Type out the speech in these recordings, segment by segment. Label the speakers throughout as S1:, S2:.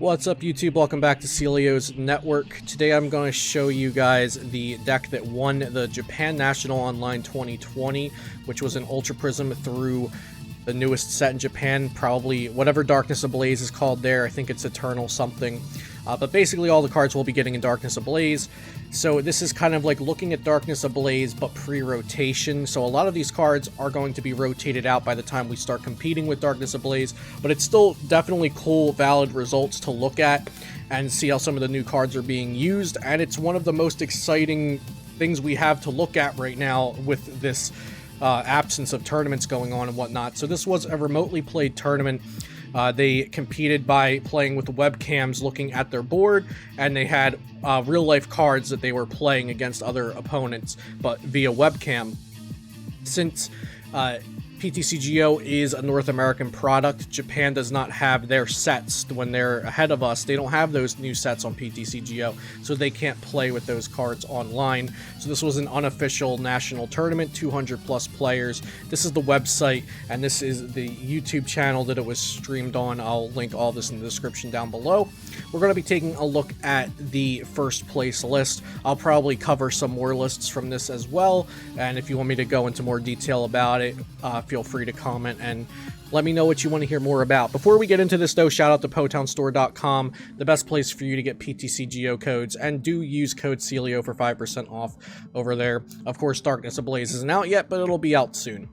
S1: What's up YouTube? Welcome back to Celio's Network. Today I'm going to show you guys the deck that won the Japan National Online 2020, which was an Ultra Prism through the newest set in Japan, probably whatever Darkness Ablaze is called there. I think it's Eternal something. But basically all the cards we'll be getting in Darkness Ablaze. So this is kind of like looking at Darkness Ablaze but pre-rotation. So a lot of these cards are going to be rotated out by the time we start competing with Darkness Ablaze, but it's still definitely cool, valid results to look at and see how some of the new cards are being used. And it's one of the most exciting things we have to look at right now with this absence of tournaments going on and whatnot. So this was a remotely played tournament. They competed by playing with webcams looking at their board, and they had real-life cards that they were playing against other opponents, but via webcam. Since PTCGO is a North American product, Japan does not have their sets when they're ahead of us. They don't have those new sets on PTCGO, so they can't play with those cards online. So this was an unofficial national tournament, 200 plus players. This is the website, and this is the YouTube channel that it was streamed on. I'll link all this in the description down below. We're going to be taking a look at the first place list. I'll probably cover some more lists from this as well, and if you want me to go into more detail about it, feel free to comment and let me know what you want to hear more about. Before we get into this though, shout out to PotownStore.com, the best place for you to get PTCGO codes, and do use code Celio for 5% off over there. Of course, Darkness Ablaze isn't out yet, but it'll be out soon.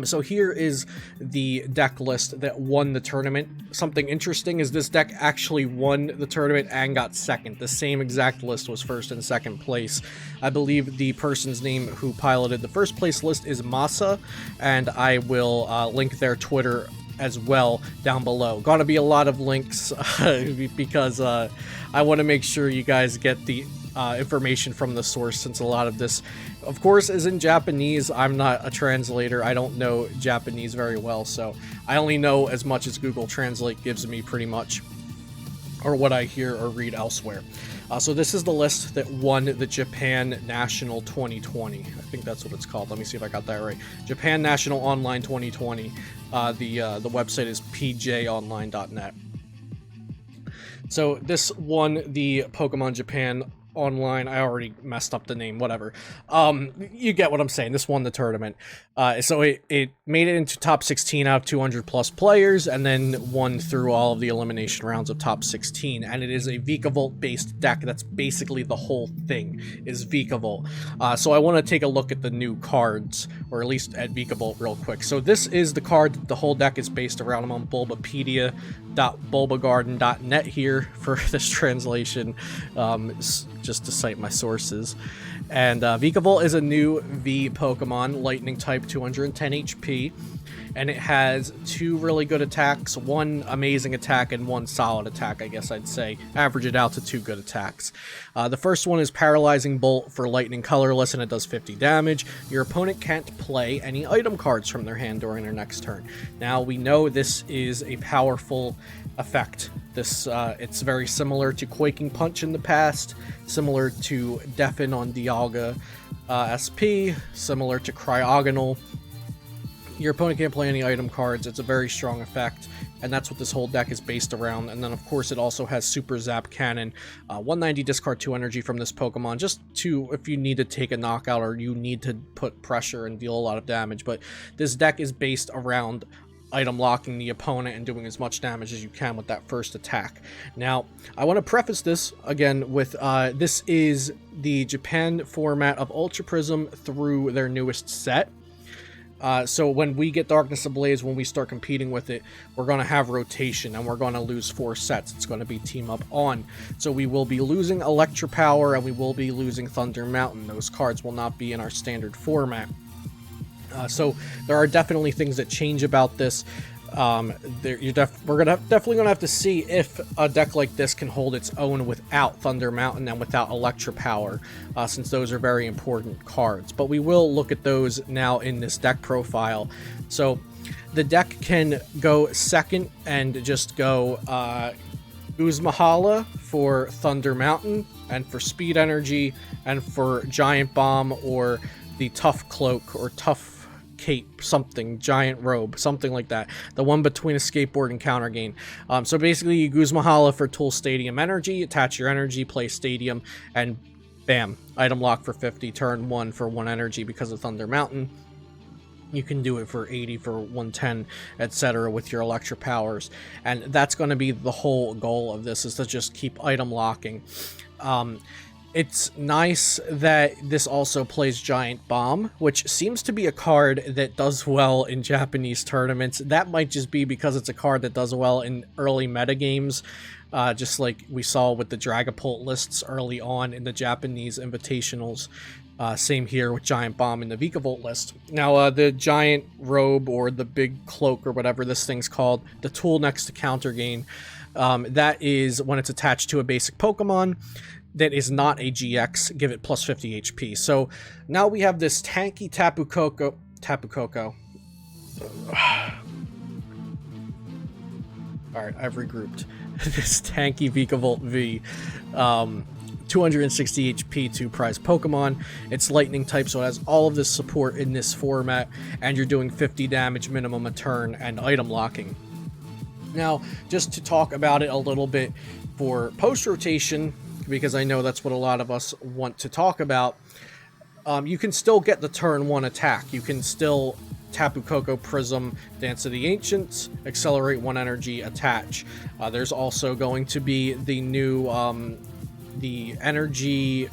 S1: So here is the deck list that won the tournament. Something interesting is this deck actually won the tournament and got second. The same exact list was first and second place. I believe the person's name who piloted the first place list is Masa, and I will link their Twitter as well down below. Gonna be a lot of links because I want to make sure you guys get the information from the source, since a lot of this, of course, is in Japanese. I'm not a translator. I don't know Japanese very well, so I only know as much as Google Translate gives me pretty much, or what I hear or read elsewhere. So this is the list that won the Japan National 2020. I think that's what it's called. Let me see if I got that right. Japan National Online 2020. The website is pjonline.net. So this won the Pokemon Japan Online. I already messed up the name, whatever. You get what I'm saying. This won the tournament. So it made it into top 16 out of 200 plus players, and then won through all of the elimination rounds of top 16. And it is a Vikavolt based deck. That's basically the whole thing, is Vikavolt. So I want to take a look at the new cards, or at least at Vikavolt real quick. So this is the card that the whole deck is based around. I'm on bulbapedia.bulbagarden.net here for this translation, just to cite my sources. And Vikavolt is a new V Pokemon, Lightning type, 210 HP, and it has two really good attacks, one amazing attack and one solid attack, I guess I'd say. Average it out to two good attacks. The first one is Paralyzing Bolt for Lightning colorless, and it does 50 damage. Your opponent can't play any item cards from their hand during their next turn. Now, we know this is a powerful effect. This it's very similar to Quaking Punch in the past, similar to Deafen on Dialga SP, similar to Cryogonal. Your opponent can't play any item cards. It's a very strong effect, and that's what this whole deck is based around. And then, of course, it also has Super Zap Cannon, 190 discard 2 energy from this Pokemon, just to, if you need to take a knockout or you need to put pressure and deal a lot of damage. But this deck is based around item locking the opponent and doing as much damage as you can with that first attack. Now, I want to preface this again with this is the Japan format of Ultra Prism through their newest set. So when we get Darkness Ablaze, when we start competing with it, we're going to have rotation, and we're going to lose 4 sets. It's going to be Team Up On. So we will be losing Electro Power, and we will be losing Thunder Mountain. Those cards will not be in our standard format. So there are definitely things that change about this. We're definitely gonna have to see if a deck like this can hold its own without Thunder Mountain and without Electro Power, since those are very important cards. But we will look at those now in this deck profile. So the deck can go second and just go Uzmahala for Thunder Mountain, and for Speed Energy, and for Giant Bomb or the Tough Cloak or Tough cape, something, giant robe, something like that. The one between a skateboard and counter gain. So basically, you use Mahala for Tool Stadium energy, attach your energy, play Stadium, and bam, item lock for 50, turn 1 for 1 energy because of Thunder Mountain. You can do it for 80, for 110, etc. with your Electra powers. And that's going to be the whole goal of this, is to just keep item locking. It's nice that this also plays Giant Bomb, which seems to be a card that does well in Japanese tournaments. That might just be because it's a card that does well in early metagames, just like we saw with the Dragapult lists early on in the Japanese invitationals. Same here with Giant Bomb in the Vikavolt list. Now, the giant robe, or the big cloak, or whatever this thing's called, the tool next to counter gain, that is when it's attached to a basic Pokemon that is not a GX, give it plus 50 HP. So now we have this tanky Tapu Koko. Alright, I've regrouped. This tanky Vikavolt V. 260 HP to prize Pokemon. It's lightning type, so it has all of this support in this format, and you're doing 50 damage minimum a turn and item locking. Now, just to talk about it a little bit for post-rotation, because I know that's what a lot of us want to talk about, you can still get the turn 1 attack. You can still Tapu Koko, Prism, Dance of the Ancients, accelerate 1 energy, attach. There's also going to be the new the energy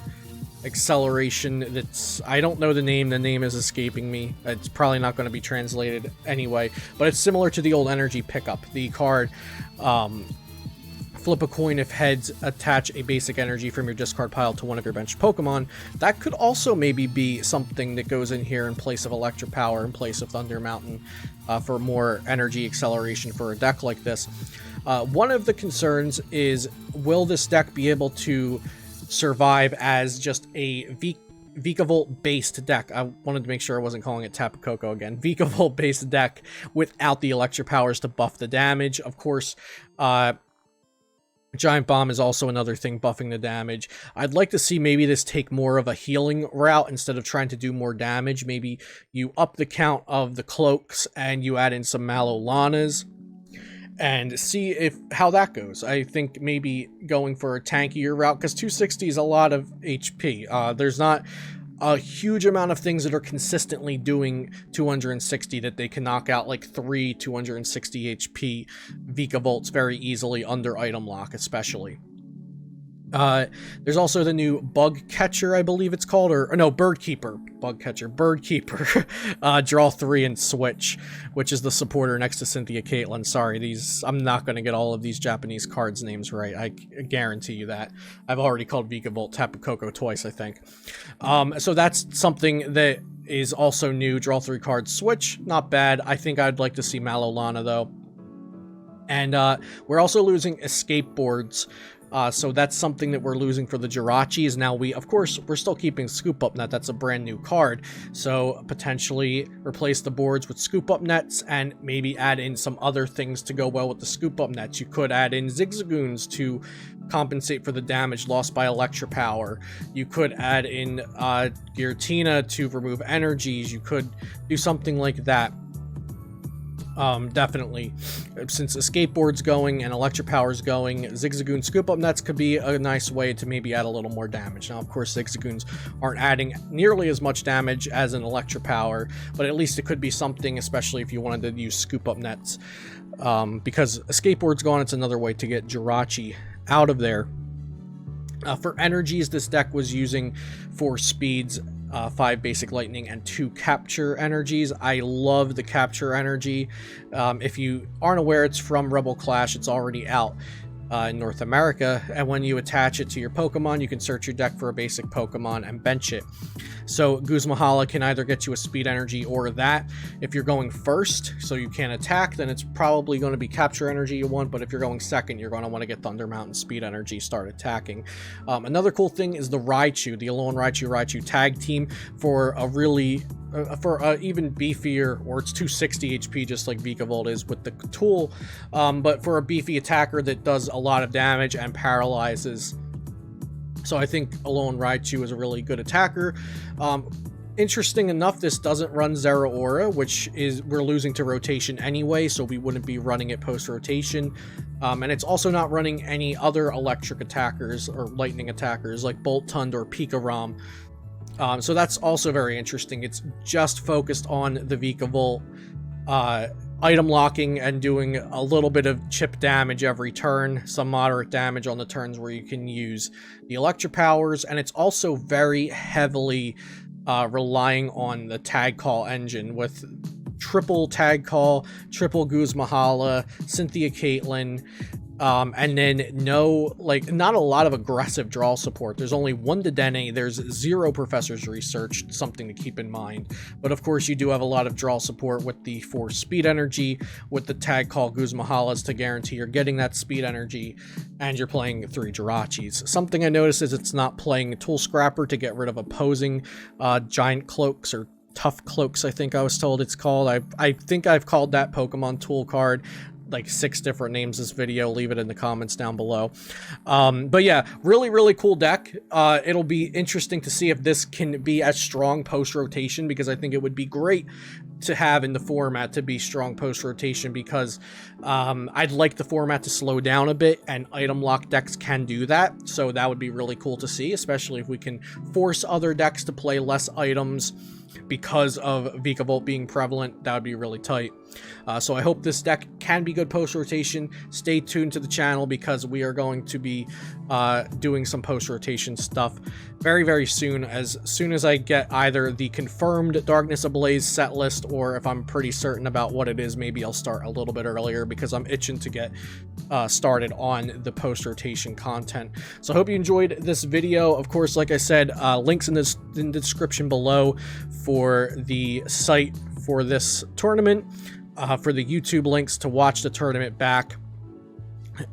S1: acceleration that's, I don't know the name is escaping me. It's probably not going to be translated anyway, but it's similar to the old energy pickup. The card, flip a coin, if heads, attach a basic energy from your discard pile to one of your bench Pokemon. That could also maybe be something that goes in here in place of Electra Power, in place of Thunder Mountain, for more energy acceleration for a deck like this. One of the concerns is, will this deck be able to survive as just a Vikavolt based deck? I wanted to make sure I wasn't calling it Tapu Koko again. Vikavolt based deck without the Electra powers to buff the damage. Of course, Giant Bomb is also another thing buffing the damage. I'd like to see maybe this take more of a healing route instead of trying to do more damage. Maybe you up the count of the cloaks and you add in some Malolanas and see how that goes. I think maybe going for a tankier route, because 260 is a lot of HP. There's not a huge amount of things that are consistently doing 260 that they can knock out, like 3 260 HP Vikavolts very easily under item lock, especially. There's also the new Bug Catcher, I believe it's called, or no, Bird Keeper. Bug Catcher, Bird Keeper. Draw 3 and switch, which is the supporter next to Cynthia Caitlin. Sorry, I'm not going to get all of these Japanese cards names right. I guarantee you that. I've already called Vikavolt Tapu Koko twice, I think. So that's something that is also new. Draw 3 cards, switch. Not bad. I think I'd like to see Malolana, though. And we're also losing escape boards. So that's something that we're losing for the Jirachis. Now, of course, we're still keeping Scoop Up Net. That's a brand new card. So potentially replace the boards with Scoop Up Nets and maybe add in some other things to go well with the Scoop Up Nets. You could add in Zigzagoons to compensate for the damage lost by Electra Power. You could add in Giratina to remove energies. You could do something like that. Definitely. Since Escape Board's going and Electra Power's going, Zigzagoon Scoop Up Nets could be a nice way to maybe add a little more damage. Now, of course, Zigzagoons aren't adding nearly as much damage as an Electra Power, but at least it could be something, especially if you wanted to use Scoop Up Nets. Because Escape Board's gone, it's another way to get Jirachi out of there. For energies, this deck was using 4 speeds, 5 basic lightning, and 2 capture energies. I love the capture energy. If you aren't aware, it's from Rebel Clash. It's already out in North America, and when you attach it to your Pokemon, you can search your deck for a basic Pokemon and bench it. So Guzmahala can either get you a speed energy or that. If you're going first, so you can't attack, then it's probably going to be capture energy you want, but if you're going second, you're going to want to get Thunder Mountain speed energy, start attacking. Another cool thing is the Raichu, the Alolan Raichu tag team for a really even beefier, or it's 260 HP just like Vikavolt is with the tool, but for a beefy attacker that does a lot of damage and paralyzes. So I think Alolan Raichu is a really good attacker. Interesting enough, this doesn't run Zeraora, which is we're losing to rotation anyway, so we wouldn't be running it post-rotation. And it's also not running any other electric attackers or lightning attackers like Bolt Tund or Pika-Rom. So that's also very interesting. It's just focused on the Vikavolt item locking and doing a little bit of chip damage every turn, some moderate damage on the turns where you can use the Electro Powers, and it's also very heavily relying on the tag call engine with triple tag call, triple Guz Mahala, Cynthia Caitlyn, and then not a lot of aggressive draw support. There's only 1 Dedenne, there's 0 Professor's Research, something to keep in mind. But of course you do have a lot of draw support with the 4 speed energy, with the tag call Guz Mahalas to guarantee you're getting that speed energy, and you're playing 3 Jirachis. Something I noticed is it's not playing Tool Scrapper to get rid of opposing giant cloaks, or tough cloaks, I think I was told it's called. I think I've called that Pokemon tool card like 6 different names this video. Leave it in the comments down below. But yeah, really cool deck. It'll be interesting to see if this can be as strong post-rotation, because I think it would be great to have in the format to be strong post-rotation, because I'd like the format to slow down a bit, and item lock decks can do that, so that would be really cool to see, especially if we can force other decks to play less items because of Vikavolt being prevalent. That would be really tight. So I hope this deck can be good post-rotation. Stay tuned to the channel, because we are going to be doing some post-rotation stuff very soon as I get either the confirmed Darkness Ablaze set list, or if I'm pretty certain about what it is, maybe I'll start a little bit earlier, because I'm itching to get started on the post-rotation content. So I hope you enjoyed this video. Of course, like I said, links in the description below for the site for this tournament, for the YouTube links to watch the tournament back,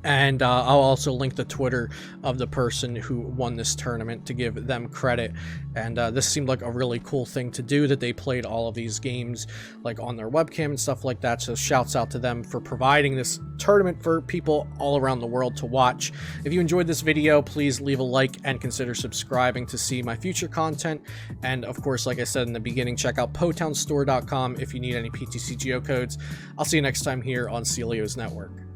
S1: and I'll also link the Twitter of the person who won this tournament to give them credit. And this seemed like a really cool thing to do, that they played all of these games like on their webcam and stuff like that. So shouts out to them for providing this tournament for people all around the world to watch. If you enjoyed this video, please leave a like and consider subscribing to see my future content. And of course, like I said in the beginning, check out PoTownStore.com if you need any PTC geocodes. I'll see you next time here on Celio's Network.